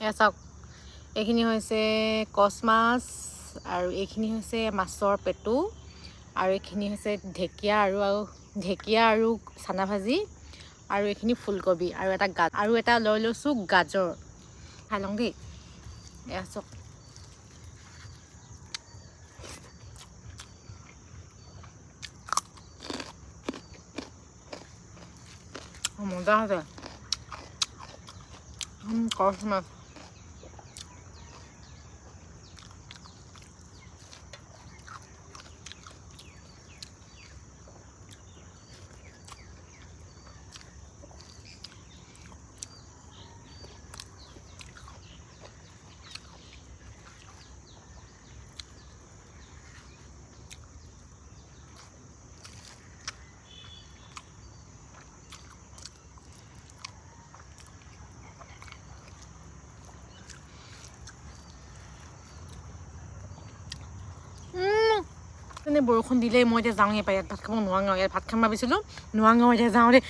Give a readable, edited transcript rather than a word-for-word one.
এয়া চাওক এইখিনি হৈছে কচ মাছ আৰু এইখিনি হৈছে মাছৰ পেটু আৰু এইখিনি হৈছে ঢেকীয়া আৰু চানা ভাজি আৰু এইখিনি ফুলকবি আৰু এটা লৈ লৈছোঁ গাজৰ খাই লওঁ দেই এয়া চাওক মজা হৈছে কচ মাছ বৰষুণ দিলেই মই এতিয়া যাওঁ ইয়াত ভাত খাব নোৱাৰোঁ ইয়াত ভাত খাম ভাবিছিলোঁ নোৱাৰোঁ এতিয়া যাওঁ দেই